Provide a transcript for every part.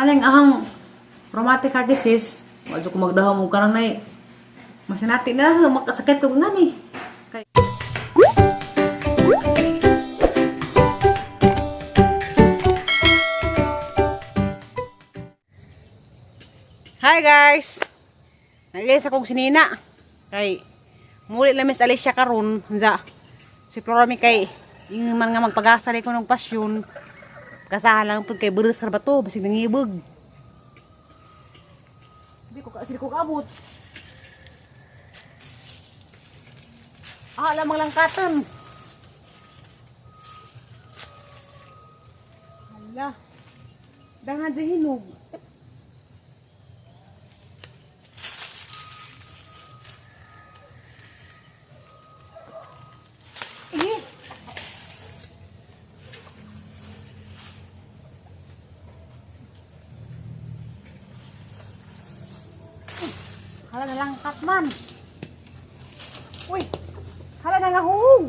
Haling ahang rheumatic heart disease, wadyo ko magdahom mo karang nay. Masinati na makasakit ko nga ni. Hi guys. Nagaysa kong sinina. Kay muli lang Miss Alicia karon unsa. Si Florami kay yung man nga magpag-asa ko ng pasyon. Kasahan lang pud kay beres ra ba to basig nangibog. Hindi ko kaabot. Lamang lang katan. Hala. Dangan sa hinog. Hala na lang katman. Uy, hala na nahug.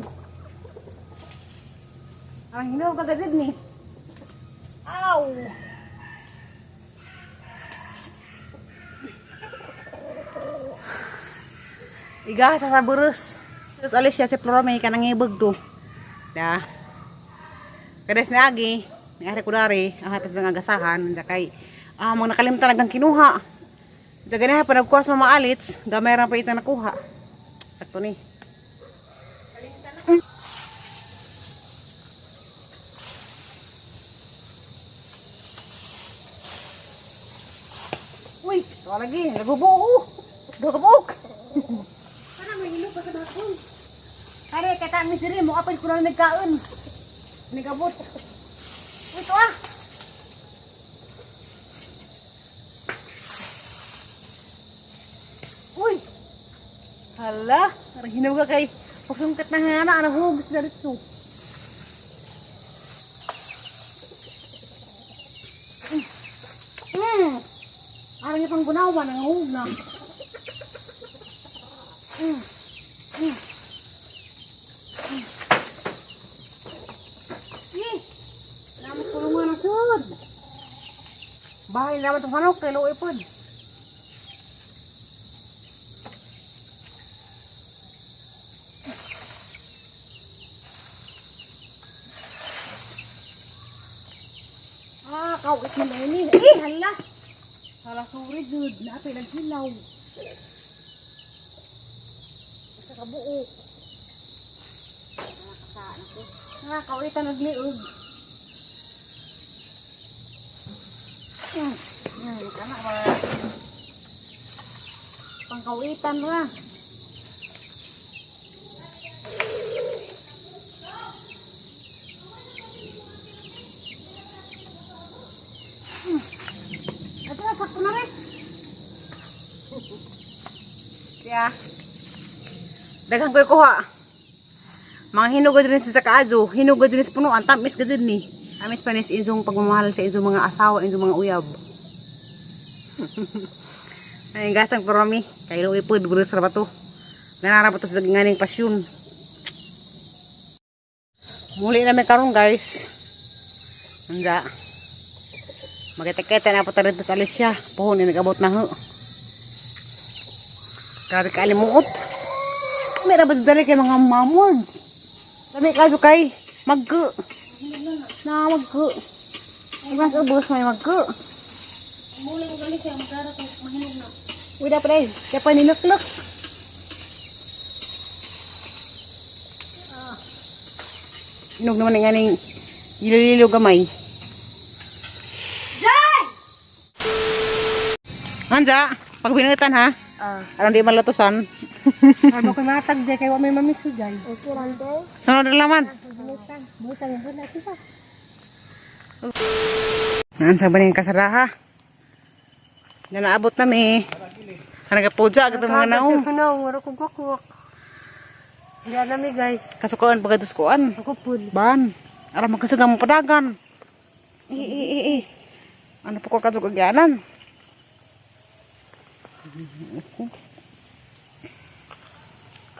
Ang hinog kagad ni. Aw. Iga sa saburus. Terus alis siya si Florami ka nangibog to. Da. Kades na agi, ni ari kudari, ang hatas ng agasahan, kay mga nakalimtan nagang kinuha. Sa ganyan pa nagkuwas mamaalits, gamay rin pa itang nakuha. Sakto ni. Uy, ito lagi, nagubuk. Nagubuk. Parang may hilog pa sa bakon. Kaya kata mi diri mo kapag ko lang nagkaon. Nagabot. Uy, ito ah. Uy! Hala! Parang hinaw ka kay pagsungkat na hana. Anong hugis na ritso. Parang yung panggunawan. Ang hug na. Namat kulungan ang sud. Bahay naman itong manok. Kay Loe pod. Kawit mo na yun eh. Hala. Hala, sorry dude. Naapay lang hilaw. Sa kabuok. Nakakasaan ako. Nakakawitan nagliog. Tama ba? Pangkawitan ba? Sakto na rin. Kaya, dagang ko yung kuha. Mga hinugod rin sa kaadyo. Hinugod rin sa punuan. Tamis ka din ni. Tamis pa rin sa izong pagmamahal sa izong mga asawa, izong mga uyab. Ay, gasang Florami. Kailo ipod, bulis ra ba to. Nanarabot to sa ganing pasyon. Muli na may karong guys. Handa. Magkita-kita na po tayo sa Alicia. Puhon na nag-abot na ho. Grabe ka alimuot. May rabat dali kay mga mamods. Sabi ka kay maggo. Na maggo. Ibang sa ubos may maggo. Muli ko gali siya magkara kung mahinog na. Uy da pre. Kaya pa nilukluk. Hinog naman nga ning lilo-lilo gamay. Anja, pag binutan ha? Aron di malatusan. Ano ko matag di kay wa may mamiso diyan. Okay lang to. Sunod na laman. Butan yung natin pa. Nan sa baning kasaraha. Na naabot na mi. Hanaga puja agad mga naong. Ano, wala ko kukwak. Diyan na mi guys. Kasukuan pagkaduskuan. Ako pud. Ban. Ara magkasagam padagan. Ano po ko kasugagyanan?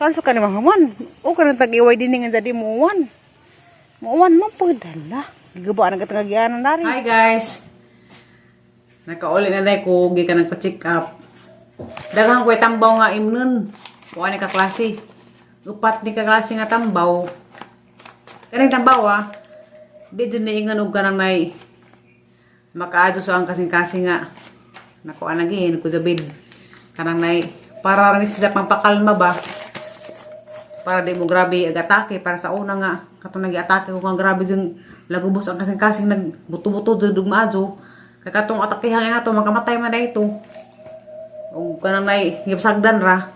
Kanso ka ni mahaman. O ka nang tag-iway din nga jadi muwan. Muwan mo po dala. Gaba na katangagyanan na rin. Hi guys. Nakauli na dai ko gikan nagpa-check up. Daghang ko'y tambaw nga imnon. Kuha ni ka klase. Upat ni ka klase nga tambaw. Kaning tambaw di dyan naingan og kanang may makaadyo sa ang kasing-kasing nga. Nakuha na gin ko jabid. Kanang nay para rin siya pangpakalma ba. Para di mo grabe ag-atake. Para sa una nga katong nag-atake ko nga grabe yung lagubos ang kasing-kasing nagbuto-buto dyan dugmaadyo. Kakatong atakihan nga ito makamatay man na ito. O kanang nay gipsagdan ra.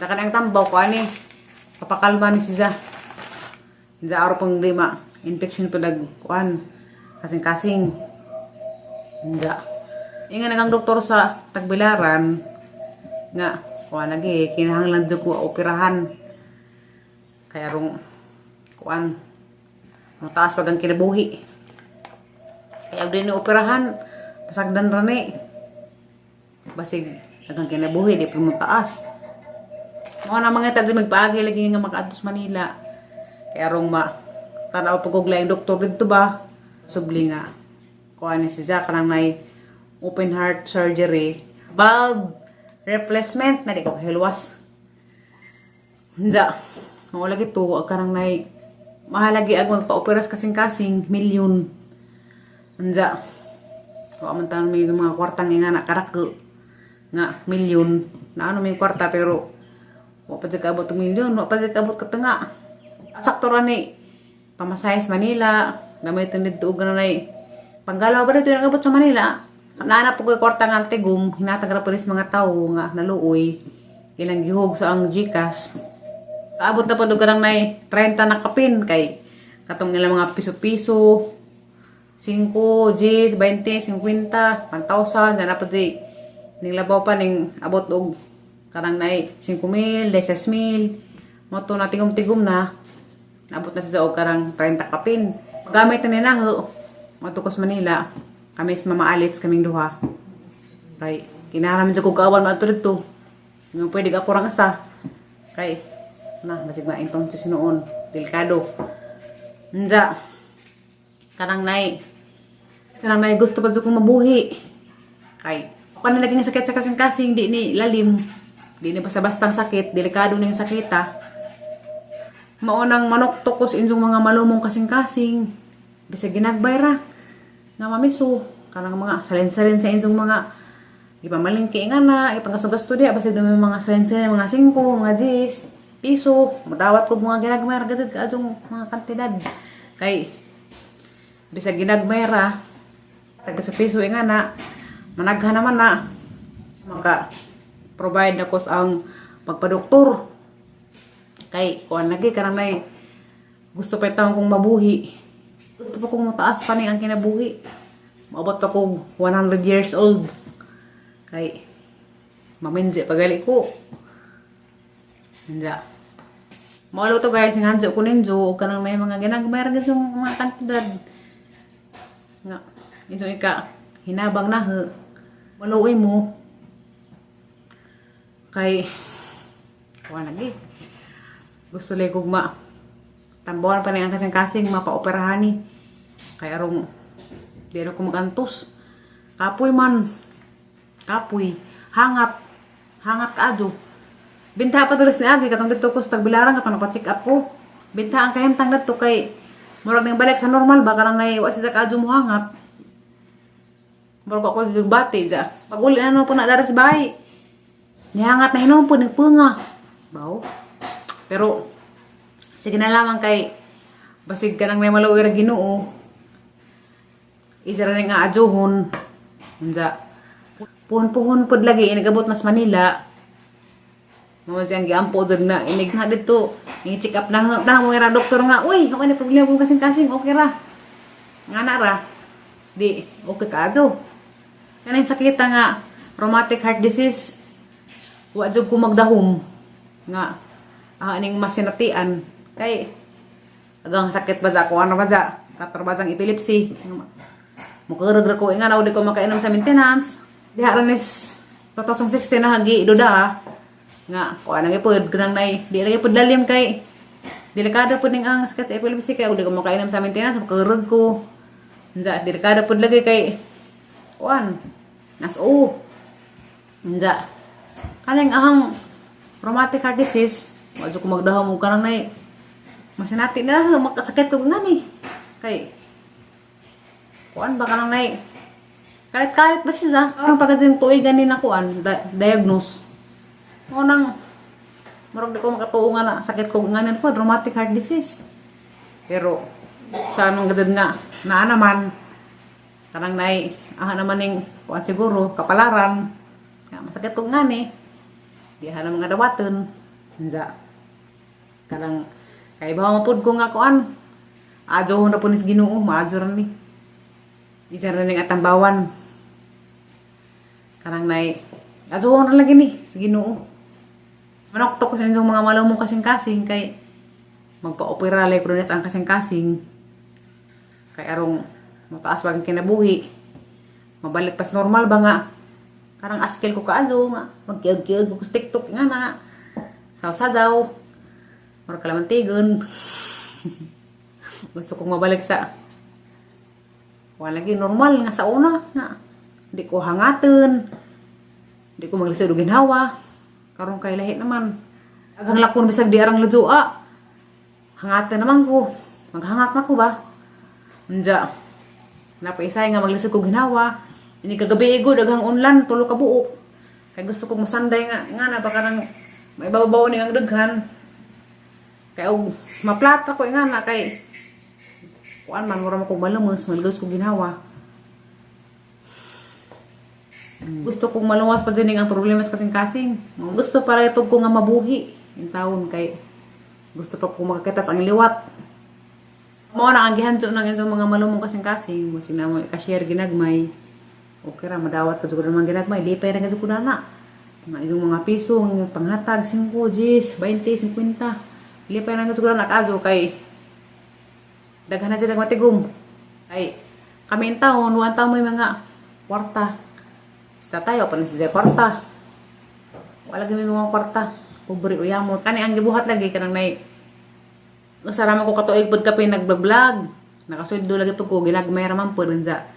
Sa kanang tambaw ko ani papakalma ni siya. Sa araw pang lima infection to dag kuan kasing-kasing. Nga. Inga nagang doktor sa Tagbilaran nga kuan lagi kinahanglan jud ko operahan. Kaya rong kuan mataas pag ang kinabuhi. Kaya din ni operahan pasagdan ra ni. Basig daghang kinabuhi di pa mataas. Mao na mga tadi magpaagi lagi nga makaadtos Manila. Kaya rong tanaw pagugla yung doktor dito ba subli nga kuan ni siya kanang may open heart surgery valve replacement na di ko hilwas. Nja mo lagi to kanang nay mahalagi ag magpa-operas kasing-kasing milyon. Nja wa man tan may mga kwartang nga nakarak nga milyon na ano may kwarta pero wa pa jud kaabot milyon wa pa jud kaabot katenga. Sakto ra ni pamasahe sa Manila, gamitin dito og nanay. Panggalaw ba dito nagabot sa Manila? Naana po ko kwarta nga tigum, hinatag ra pulis mga tawo nga naluoy. Ilang gihog sa ang GCash. Abot na po do kanang nay 30 na kapin kay katong ilang mga piso-piso. 5, 10, 20, 50, 1,000 na po di. Ning labaw pa ning abot og kanang nay 5,000, 16,000. Moto na tigum-tigum na. Abot na siya og karang 30 kapin. Gamit na ninaho. Matukos Manila. Kami sa Mama Alits kaming duha. Kay kinaharam sa kugawan maadto dito. Nga pwede ka kurang asa. Kay na basig maintong si noon. Delikado. Nja. Kanang nay gusto pa jud kong mabuhi. Kay ako na lagi sakit sa kasing-kasing di ni lalim. Di ni basta-bastang sakit, delikado na yung sakit Maunang manok tukos injong mga malumong kasing-kasing. Bisag ginagbay ra nga mamiso kanang mga salin-salin sa injong mga ipamalingki nga na ipangasugasto diha basig dumi mga salin-salin mga 5, mga 10 piso. Madawat ko mga ginagbay ra gajud kaadtong mga kantidad. Kay bisag ginagbay ra tag piso nga na managhan naman na maka provide na ko ang pagpadoktor. Kay kuan lagi karang may gusto pa taon kong mabuhi. Gusto pa kong mataas pa ni ang kinabuhi. Maabot pa kong 100 years old. Kay maminje pagali ko. Nja. Maulo to guys, nganjo ko ninjo kanang may mga ginagmayar gyud mga kantidad. Nga injo ika hinabang na he. Maluoy mo. Kay kuan lagi gusto lang kong tambawan pa niya kasing-kasing mapa-operahan ni. Kaya arong di na ko magantos. Kapoy man. Kapoy. Hangat. Hangat kaadyo. Binta pa tulis ni Agi. Katong dito ko sa Tagbilaran. Katong napacheck up ko. Binta ang kahimtang dito kay murag nang balik sa normal. Baka lang naiwa siya kaadyo mo hangat. Murag ako gigbati dya. Pag uli na po na darat sa bahay. Nihangat na hinom po. Nagpunga. Baw. Pero sige na lamang kay basig ka nang may maluoy ra Ginoo. Isa ra ning aadyohon. Unsa puhon-puhon pud lagi inigabot mas Manila. Mao siyang giampo dud na inig nga dito. I-check up na mo ra doktor nga. Uy, ako ni problema kung kasing-kasing okay ra. Nga na ra. Di okay ka adyo. Kaning sakit nga rheumatic heart disease. Wa jud ko magdahom nga aning masinatian kay agang sakit ba ako ano ba ja katrabazang epilepsy mukarag ra ko nga na uli ko makainom sa maintenance diha ranis 2016 na hagi duda nga ko anang ipod kanang nay di lagi pud lalim kay delikado pud ning ang sakit sa epilepsy kay uli ko makainom sa maintenance mukarag ko nja delikado pud lagi kay kuan nas o nya kanang ahang rheumatic heart disease wadyo ko magdahaw mo kanang nay masinati na makasakit ko ngani kay kuan ba kanang nay kalit-kalit ba siya ang pagkading tuig ganin na kuan diagnose mo nang marag di ko makatuo nga na sakit ko nganin po rheumatic heart disease pero sa anong gadad nga naa naman kanang nay naman ning kuan siguro kapalaran nga masakit ko ngani di na mga dawaton nya kanang kay bawa mapud ko nga kuan adyo na po ni Ginoo maadyo ra ni ijan ra ning atambawan kanang nay adyo ra lagi ni sa Ginoo manok to ko sa inyong mga malumong kasing-kasing kay magpa-opera lay prunes ang kasing-kasing kay arong mataas bagong kinabuhi mabalik pas normal ba nga karang askel ko kaadyo nga magkiag-kiag ko sa TikTok nga na saw-sajaw mura kalamantigon gusto kong mabalik sa wala lagi normal nga sa una nga di ko hangaten di ko maglisod og ginhawa karon kay lahi naman agang lakon bisag di arang ladua hangaten naman ko maghangat na ko ba nya napaisay nga maglisod ko ginhawa ini kagabi igod daghang unlan tulo ka buok kay gusto kong masanday nga na baka nang may babaw ni ang daghan kay og maplata ko nga na kay kuan man mura ko malamos malgos ko ginawa gusto kong maluwas pa din ang problema sa kasing-kasing gusto para ipag ko nga mabuhi in taon kay gusto pa ko makakitas ang liwat mo na ang gihanso ng inyong mga malumong kasing-kasing mo sinamo ka-share ginagmay okay ra madawat ka jud man ginagmay lipay ra ka jud na nga inyong mga piso ng panghatag 5 10 20 50 lipay na jud na kaadyo kay daghan na jud ang matigom ay kami in taon wanta mo mga kwarta sa tayo pa na siya kwarta wala gami mga kwarta pobre uyamo kani ang gibuhat lagi kanang nay usara ko katuig pud kape nagblog nakasuddo lagi to ko ginagmay ra man pud sa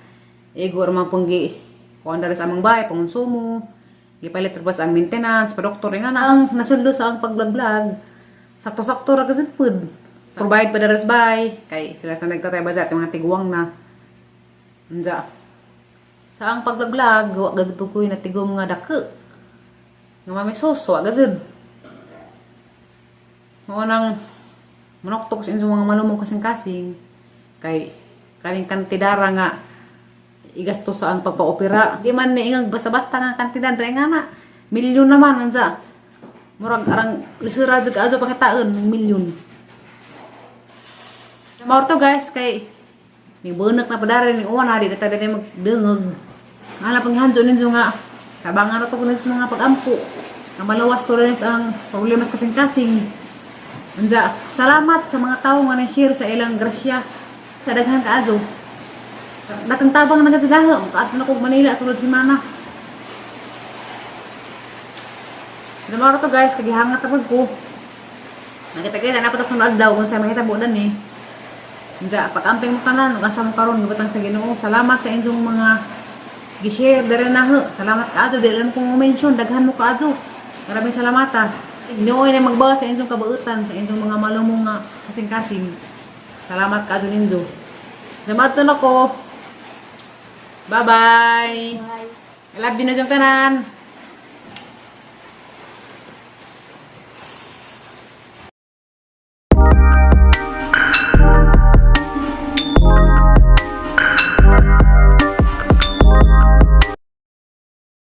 ego ra man punggi kuan dara sa among bahay pangonsumo gipalit ra sa ang maintenance pa doktor nga na ang nasudlo sa ang pagblog sakto-sakto ra gud pud provide pa dara sa bahay kay sila sa nagtatay ba sa mga tiguang na nya sa ang pagblog wa gud po ko natigom nga dake nga mami soso wa gud mo nang manoktok sa inyong mga malumong kasing-kasing kay kaning kantidara nga igasto sa ang pagpa-opera di man ni ingang basta-basta nga kantidad ra nga na milyon naman ansa murag arang lisura jud adto pakitaon ng milyon maor to guys kay ni bunak na padara ni uwan na di ta dali magdengeg ala panghanjo ninyo nga tabangan to kuno sa mga pagampo nga malawas to rin ang problema sa kasing-kasing anja salamat sa mga tawo nga na-share sa ilang grasya sa daghan kaadto datang tabang na gatilaho at na ko Manila sulod semana namaro to guys kagihangat tapos ko nakita-kita na pa sunod daw kung sa mga hitabo dan ni anja pag-amping mo tanan ug asa mo karon gibutang sa Ginoo salamat sa inyong mga gi-share dere na ho salamat kaadto dili mo kong mention daghan mo kaadto maraming salamat Ginoo na magbawas sa inyong kabautan sa inyong mga malumong nga kasing-kasing salamat kaadto ninyo salamat to nako bye bye I love you na jong tanan